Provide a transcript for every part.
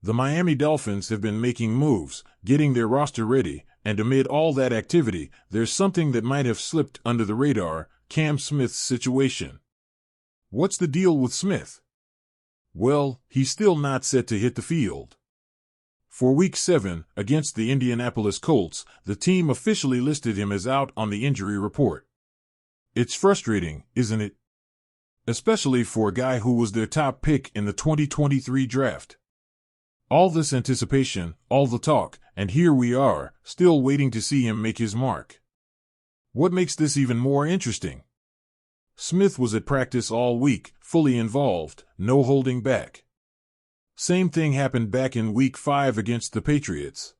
The Miami Dolphins have been making moves, getting their roster ready, and amid all that activity, there's something that might have slipped under the radar: Cam Smith's situation. What's the deal with Smith? Well, he's still not set to hit the field. For Week 7, against the Indianapolis Colts, the team officially listed him as out on the injury report. It's frustrating, isn't it? Especially for a guy who was their top pick in the 2023 draft. All this anticipation, all the talk, and here we are, still waiting to see him make his mark. What makes this even more interesting? Smith was at practice all week, fully involved, no holding back. Same thing happened back in Week 5 against the Patriots.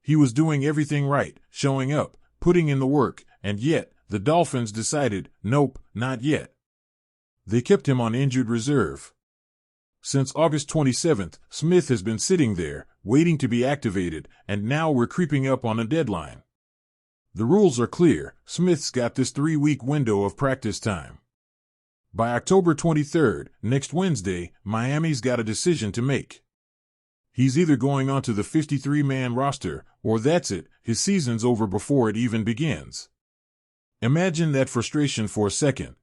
He was doing everything right, showing up, putting in the work, and yet, the Dolphins decided, nope, not yet. They kept him on injured reserve. Since August 27th, Smith has been sitting there, waiting to be activated, and now we're creeping up on a deadline. The rules are clear: Smith's got this 3-week window of practice time. By October 23rd, next Wednesday, Miami's got a decision to make. He's either going onto the 53-man roster, or that's it, his season's over before it even begins. Imagine that frustration for a second.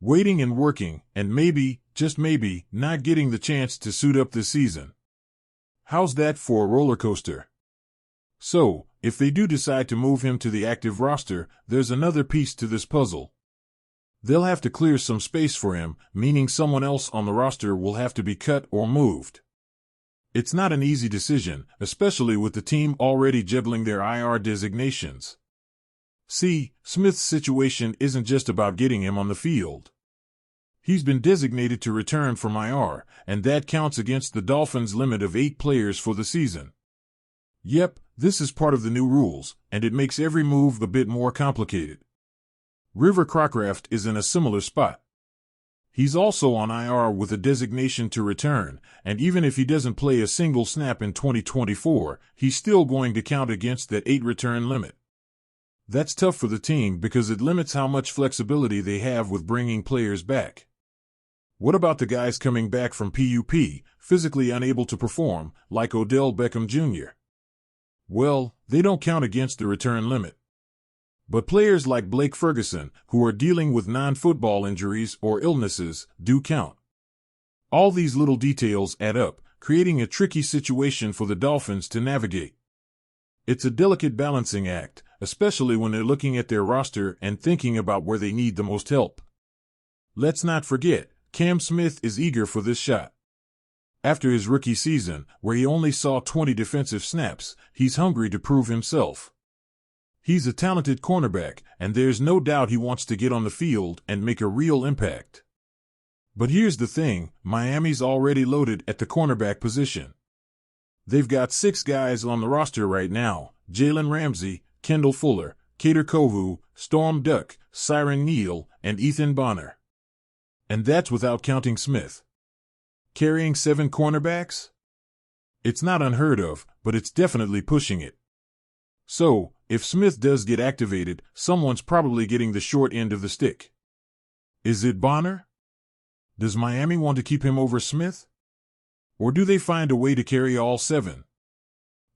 Waiting and working, and maybe, just maybe, not getting the chance to suit up this season. How's that for a roller coaster? So, if they do decide to move him to the active roster, there's another piece to this puzzle. They'll have to clear some space for him, meaning someone else on the roster will have to be cut or moved. It's not an easy decision, especially with the team already juggling their IR designations. See, Smith's situation isn't just about getting him on the field. He's been designated to return from IR, and that counts against the Dolphins' limit of 8 players for the season. Yep, this is part of the new rules, and it makes every move a bit more complicated. River Crocraft is in a similar spot. He's also on IR with a designation to return, and even if he doesn't play a single snap in 2024, he's still going to count against that 8-return limit. That's tough for the team because it limits how much flexibility they have with bringing players back. What about the guys coming back from PUP, physically unable to perform, like Odell Beckham Jr.? Well, they don't count against the return limit. But players like Blake Ferguson, who are dealing with non-football injuries or illnesses, do count. All these little details add up, creating a tricky situation for the Dolphins to navigate. It's a delicate balancing act, especially when they're looking at their roster and thinking about where they need the most help. Let's not forget, Cam Smith is eager for this shot. After his rookie season, where he only saw 20 defensive snaps, he's hungry to prove himself. He's a talented cornerback, and there's no doubt he wants to get on the field and make a real impact. But here's the thing, Miami's already loaded at the cornerback position. They've got 6 guys on the roster right now: Jalen Ramsey, Kendall Fuller, Kader Kovu, Storm Duck, Siren Neal, and Ethan Bonner. And that's without counting Smith. Carrying 7 cornerbacks? It's not unheard of, but it's definitely pushing it. So, if Smith does get activated, someone's probably getting the short end of the stick. Is it Bonner? Does Miami want to keep him over Smith? Or do they find a way to carry all 7?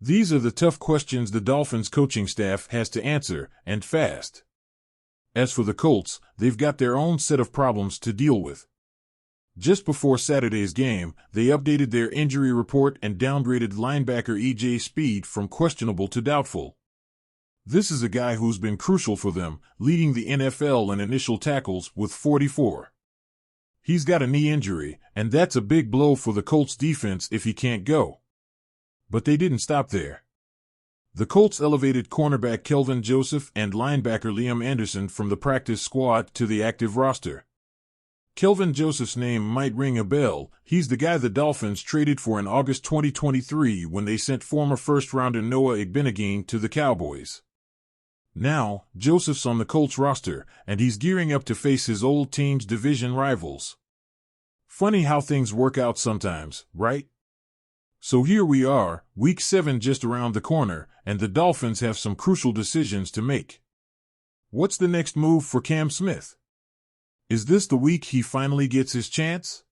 These are the tough questions the Dolphins coaching staff has to answer, and fast. As for the Colts, they've got their own set of problems to deal with. Just before Saturday's game, they updated their injury report and downgraded linebacker E.J. Speed from questionable to doubtful. This is a guy who's been crucial for them, leading the NFL in initial tackles with 44. He's got a knee injury, and that's a big blow for the Colts defense if he can't go. But they didn't stop there. The Colts elevated cornerback Kelvin Joseph and linebacker Liam Anderson from the practice squad to the active roster. Kelvin Joseph's name might ring a bell. He's the guy the Dolphins traded for in August 2023 when they sent former first-rounder Noah Igbenegane to the Cowboys. Now, Joseph's on the Colts roster, and he's gearing up to face his old team's division rivals. Funny how things work out sometimes, right? So here we are, Week 7 just around the corner, and the Dolphins have some crucial decisions to make. What's the next move for Cam Smith? Is this the week he finally gets his chance?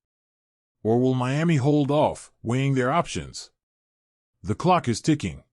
Or will Miami hold off, weighing their options? The clock is ticking.